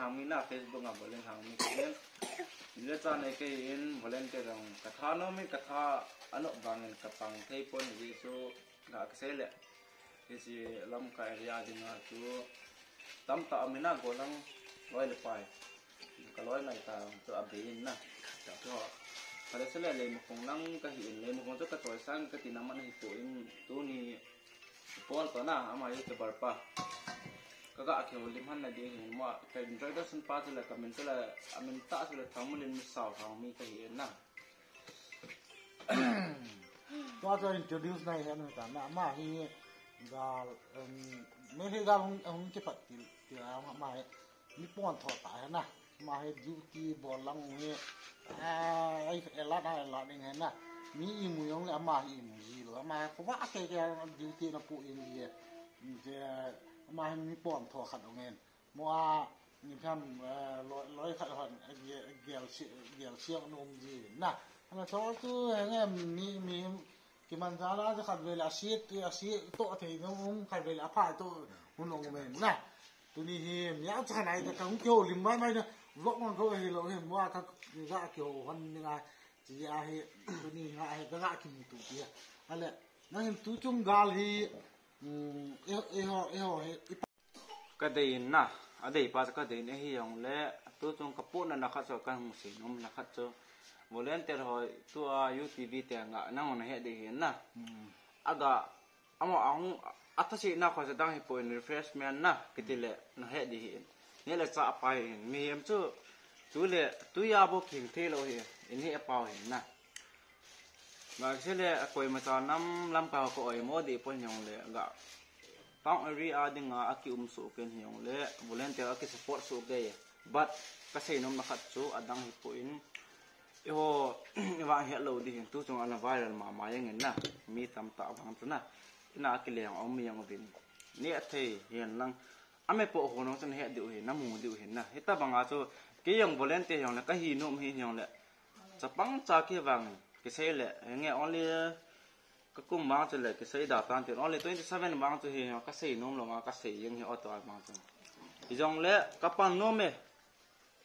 hàng mi na Facebook ngà volunteer hàng mi cái ile cha này cái in volunteer rong katha no mi katha ano bangin kapang thei pon ji so ga kasele cái lam ka area din na tu tam ta amina golang loi le pai ka loi nai ta to abin na ta to pada sele le mo kong nang ka hin le mo kong to ka toy sang ka tinaman hi po in tu ni pol to na ama yu te barpa kaga akhe lim han na de hin mo ka introduction pa la comment la amin ta la thamulin mi saw ha mi ka hi na to introduce nai han ta na ma hi gal me he gal hung ke pat ti ma ni pon tho ta na ma he duty bolang ni ai la ding hen na mi imu yong la ma imu ji lo ma ko wa ke duty na pu in ye je ma mi pon tho khat ngen mo ni tham loi khat hon gel siang nom ji na na cho tu nge mi ki man za laจะขัดเวลาชีโตะเทงงขัดเวลาผ่าโตหุ่นลงเมนนะตัวนี้เฮียมยาวจะไหนแต่กังเกี่ยวลิมไว้ไหมเนี่ยลกมันเขาเฮเราเห็นว่าถ้าจะเกี่ยววันยังไงจะเฮตัวนี้ไงก็จะกินตัวเดียวอะไรนั่นเห็นตัวจงกาลฮีก็ได้นะอะไรป้าจะก็ได้เนี่ยเฮียงเล่ตัวจงกระปุกนั่นนะครับจะกันมุสินมนะครับจะvolunteer hoi tu UTV te nga nang on he de hen na aga amo ang atachi na kho sa dang hi point refreshment na kitile na he de hen ne la cha pai mi em chu le tu ya bo king the lo he in he pau hen na ma se le koi ma cha nam lam ka ko oi mo di pon yong le ga pang area dinga aki su ken yong le volunteer aki support su de but ka sei nom na khat chu adang hi point yo wa hello di tu chung ala viral ma yang na mi tam ta bang tu na ina akile ang mi yang vin ni athei hian lang ame po ho no chen he du he na mu du he na hita banga chu ke yang volunteer yang la ka hi nom hi yang le chapang cha ke wang ke sei le nge only ka kum ma chu le ke sei da tan ti only 27 bang chu he ka sei nom lo ma ka sei yang hi auto ma chu hi jong le ka pan no me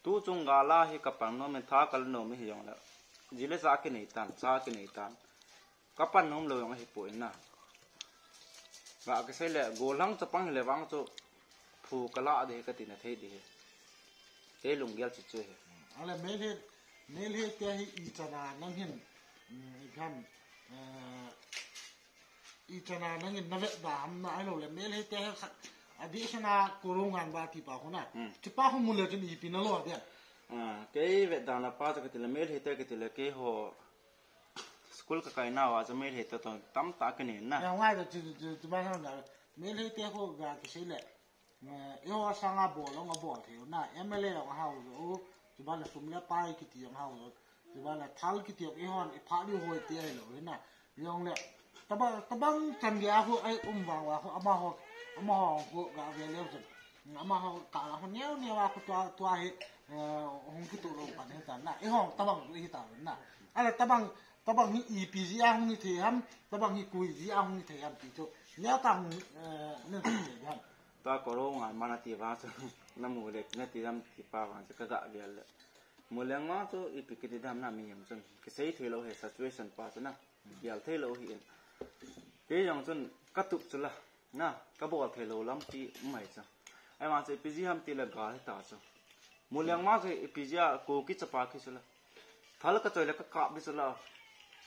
tu chung gala hi kapang no men tha kal no mi hiong la jile sa ke nei tan kapan nom lo yong hi poin na ga ke se le golang chapang le wang chu thu kala de ka tin thei de te lung gel chu chu he ala me le te hi I chana nang hin I kham I chana nang hin na ve da ham na ai lo le me le te additional kurungan ba ti pa ko na ti pa ho mule tin I pinalo dia ke ve da na pa ka ti le mel hita ke ti le ke ho school ka kai na wa za mel hita to tam ta ke ne na ya wa ti ba na mel hita ko ga ki se le yo sanga bo lo nga bo the na mla nga ha o ti ba na sum le pai ki ti nga ha o ti ba na thal ki ti I hon I pha li hoi ti ai lo na yong le tabang chan dia ho ai wa ho ama ho ga ve le so ama ho ka la ho ne wa ko tua he hong ki to lo pa ne ta na e hong tabang hi ta na ala tabang hi EPG a hong ni the ham tabang hi kui ji a hong ni the ham ti to nya tang ne ti han ta ko ro nga mana ti wa so na mu le na ti ram ti pa wa ka ga ge le mu le nga so I pi ki ti dam na mi yam chen ke sei the lo he situation pa so na yal the lo hi ke yang chen ka tu chu la na ka bo the lo lam ti mai cha ai ma se PG ham ti la ga ta cha mu le nga ke PG ko ki cha pa ki chu la thal ka choi la ka bi chu la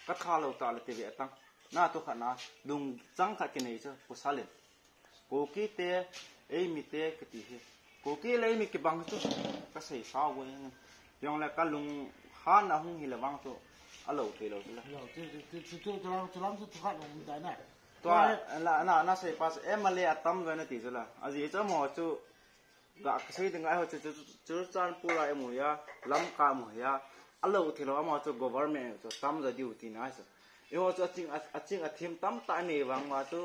ka kha lo ta le ti ve tang na to kha na dung chang kha ki nei cha pu sa le ko ki te ei mi te ka ti he ko ki le mi ki bang chu ka sei sa wo yang la ka lung han na hung hi le wang chu a lo te lo la yo ti lam tu kha no mi da na to na sei pas emale atam ga na ti chu la a ji cha mo chu ga ka sei ding ai ho chu chan pura emu ya lam ka mo ya a lo te lo ma chu government chu tam za duty na sa e ho chu aching a thim tam ta ni wang ma chu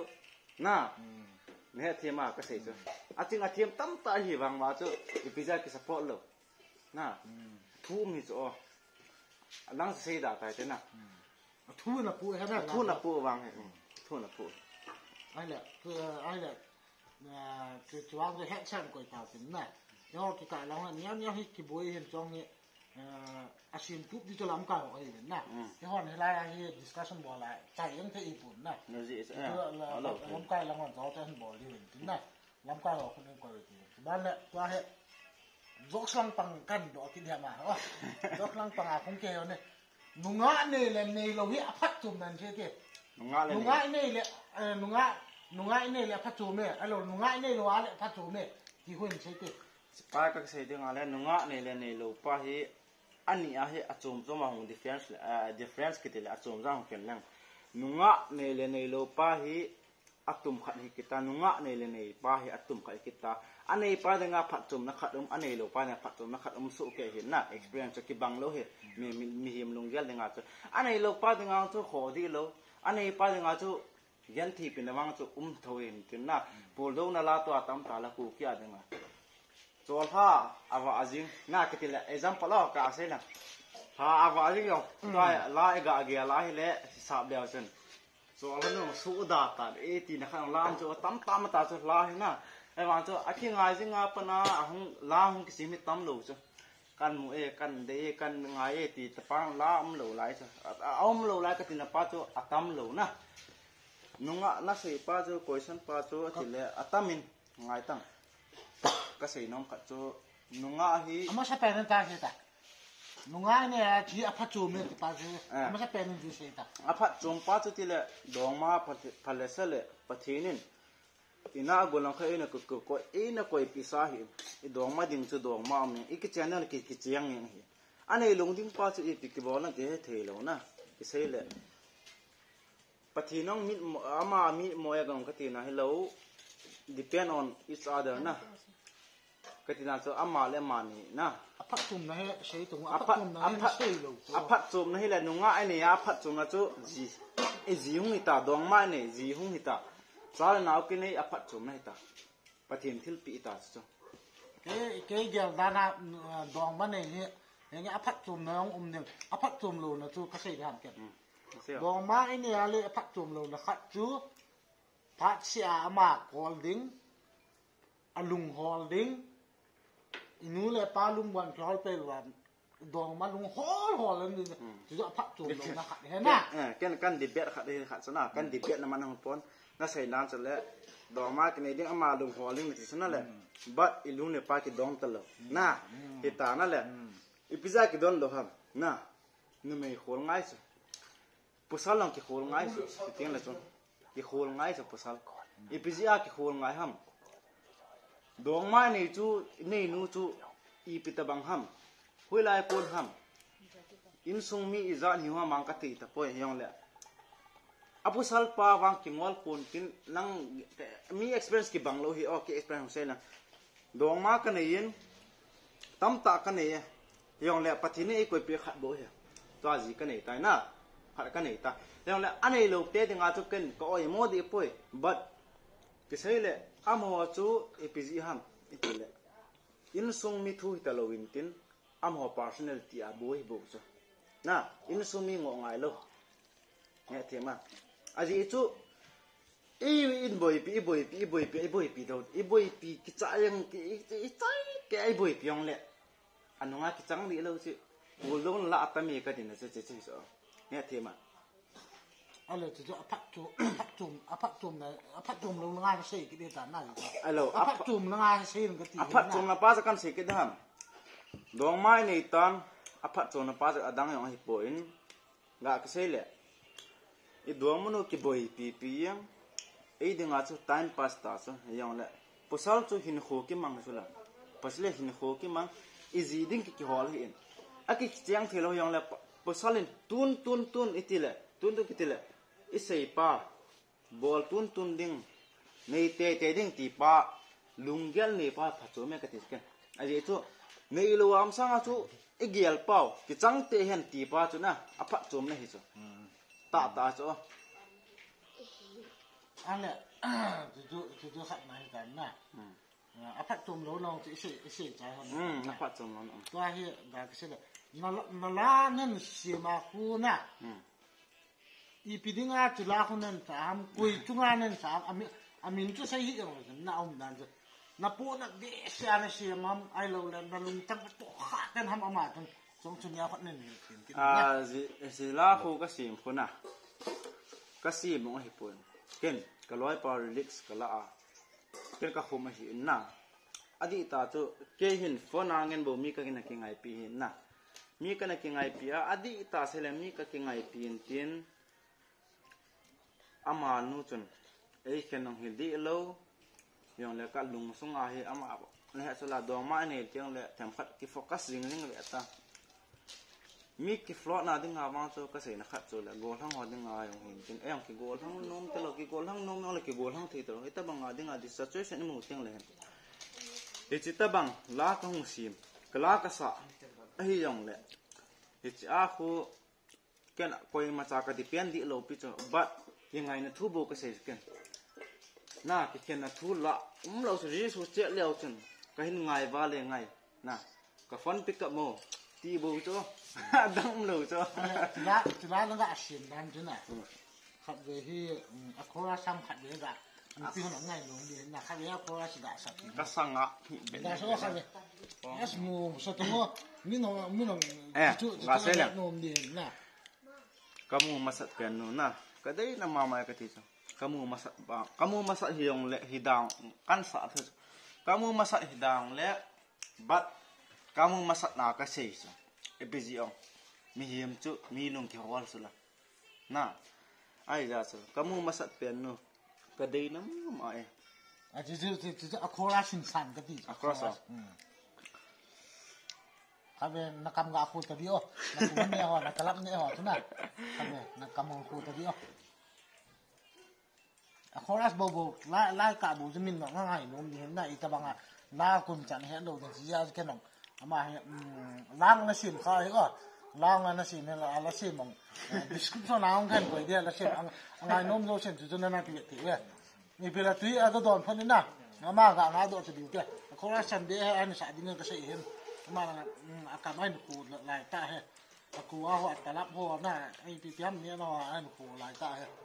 na ne thima ka sei chu aching a thim tam ta hi wang ma chu I pizza ki support lo na thu mi chu lang sei da ta te na thu na pu ha na thu na pu wang he thu na pu ai le ai le cái chuang cái hết chân của tao tính này yo ki ka la nya hi ki boy hen chong ni asin pup di to lam ka ho ai na he hon he la hi discussion bo la chai yang the ipun na lam ka la ngon zo ten bo li tin na lam ka ho kun ko ti ban le wa he dok lang pang kan do ki dia ma ho dok lang pang a khong ke yo ne nunga ne le nei lo hi aphat tum nan che ke nunga ne le nunga ne le aphat tum me alo nunga ne lo ale aphat tum me ki hun che ke pa ka se de nga le nunga ne le nei lo pa hi ani a hi achom zo ma hong difference ki te le achom za hong ken lang nunga ne le nei lo pa hi atum khat hi kita nunga ne le nei pa hi atum khat kita anei pa de nga phat chum na khat anei lo pa na phat chum na khat su ke hin na experience ki bang lo he mi him lung gel de nga chu anei lo pa de nga chu kho di lo anei pa de nga chu yan thi pin wang chu thoin tin na pol do na la to atam ta la ku kya de nga chol ha awa ajing na ke ti la example lo ka se na ha awa ajing yo la ga ge la hi le sab de chen chol ha no su da ta e ti na khang lam chu tam ta chu la hi na ai wang cho aki ngai jing a pana ahung la hung ki mi tam lo cho kan mu e kan de kan ngai e ti ta pang la lo lai cho om lo lai ka tin pa cho atam lo na nunga na se pa cho question pa cho ti le atamin ngai tang ka se nom ka cho nunga hi ama sa pa nan ta se ta nunga ne ji aphat chu me ti pa ju ama sa pa nan ju se ta aphat chom pa cho ti le dong ma phale se le pathinin ina golang kha ina ko ina ko pisa hi I dong ma ding chu dong ma me I ki channel ki chiang ni hi anei long ding pa chu I ki bola de the lo na ki sei le pathinong mit ama mi moya gam ka ti na hello depend on each other na ka ti na chu ama le mani na aphat chum na he sei tu aphat chum na he sei lo aphat chum na hi le nunga ai ya aphat chum na chu ji hung ni ta dong ma ne ji hung ni ta Sala nào cái này apart chum này ta, pathin thil pi ta cho. Cái giờ đa na dòng bên này như apart chum nó nè apart chum luôn là chú cái gì làm kẹt. Dòng mà cái này là apart chum luôn là khách chú, phát xia mà holding, alung holding, inu là pa lung quan khói pe là dòng mà lung hol lên đi, chú apart chum luôn là khách thế na. Kan di bet khách đi khách sana, kan di bet naman ang pon. Na say nan sa le dong ma kini ding ama lung holing ni sana le but ilung ne pa ki dong talo na kita na le ipiza ki don lo ham na nu me hol ngai su pusal lang ki hol ngai su ting la chon ki hol ngai su pusal ipizia ki hol ngai ham dong ma ni chu nei nu chu ipita bang ham hui lai pon ham in sung mi izan hiwa mang ka ti ta poi yong le apu salpa wang kingol pun kin nang mi experience ki banglo hi o ki experience se na dong ma ka nei tam ta ka nei yong le pathini e koi pe khat bo he to ji ka nei tai na khat ka nei ta yong le anei lo te dinga chu ken ko oi mo di poi but ki sei le amo chu epg ham itile in sung mi thu ta lo win tin amo personality a bo hi bo chu na in sung mi ngo ngai lo nghe thế mà aji chu in boy pi do ki cha yang ki chai ke ai boy pi yong le anunga ki chang li lo chi ul long la ta mi ka din se so nghe thế mà alo chu aphat chum lo ngai se ki de ta na alo aphat chum ngai se ka ti aphat chum na pa sa kan se ki dam dong mai nei tan aphat chum na pa sa adang yong hi poin ga ka se le I dua munu ki boy pi yang e dinga chu time pass ta so yang le posal chu hin kho ki mang sula pasle hin kho ki mang easy ding ki hol hin aki chiang thelo yang le posalin tun itile tun kitile isei pa bol tun ding nei te ding ti pa lunggel nei pa phacho me ka tisken aji chu nei lo am sanga chu igial pau ki chang te hen ti pa chu na apha chom na hi chu ta cho anh nè chú khách này cái nè apart chum lo long chỉ sẽ trái hơn apart chum lo tôi hiểu là cái này nó là nên xì mà khu nè ipiding à chỉ là khu nên sám quỳ chung à nên sám amin chú say hiểu rồi na ông đàn rồi na po na di siya na siya mam ai lo la na lung tang to kha ten ham ama tang song chun ya khat nen zila khu ka sim khuna ka sim mo hi pun ken ka loi pa relax ka la a ken ka khum hi na adi ta chu ke hin phone angen bo mi ka kin ki ngai pi hin na mi ka na ki ngai pi a adi ta se le mi ka ki ngai pi tin ama nu chun ei ken nong hi di lo yong le ka lung sung a hi ama le ha so la do ma ne tiang le tham khat ki focus ring ring le ta mi ki float na ding nga wang cho ka se na khat cho le gol hang ho ding nga yong hin tin em ki gol hang nom te lo ki gol hang nom no le ki gol hang thi to ita bang nga ding nga di situation mu tiang le e chi ta bang la ka hung sim ka la ka sa a hi yong le e chi a khu ken koi ma cha ka di pen di lo pi cho but yang ngai na thu bo ka se ken na ki ken na thu la lo su ri su che leo chen ka hin ngai va le ngai na ka fon pick up mo ti bo cho dang lo cho la na ga shin dan chu na khat ve hi a khora sam khat ve ga pi hon ngai no ni na khat ve a khora si da sa ka sanga da so khat ve as mu so to mo mi no chu ga se le no ni na kamu masat ken no na ka dei na mama ka ti cho kamu masat hiong le hidang kan sa thu kamu masat hidang le bat kamu masat na ka sei cho epiziong mi hiam chu mi lung ki hol sula na ai ja so kamu masat pen no ka dei na ma e a ji a khora shin san ka ti a khora sa ka ve na kam ga khu ta dio na ku ne ho na kalap ne ho tu na ka ve na kam khu ta dio a khora bo la ka bo jimin no ngai no ni na ita banga na kun chan he do de ji ya ke no ama lang na sim kha he ko lang na sim ne la sim mong description na ang kan ko dia la sim ang nom do sim tu na ti ti we ni pela tui a do don phon na ama ga nga do ti bi ke khora chan de he an sa din ka sei hem ama a ka mai ku lai ta he ku a ho ta lap ho na ai pi piam ne no an ku lai ta he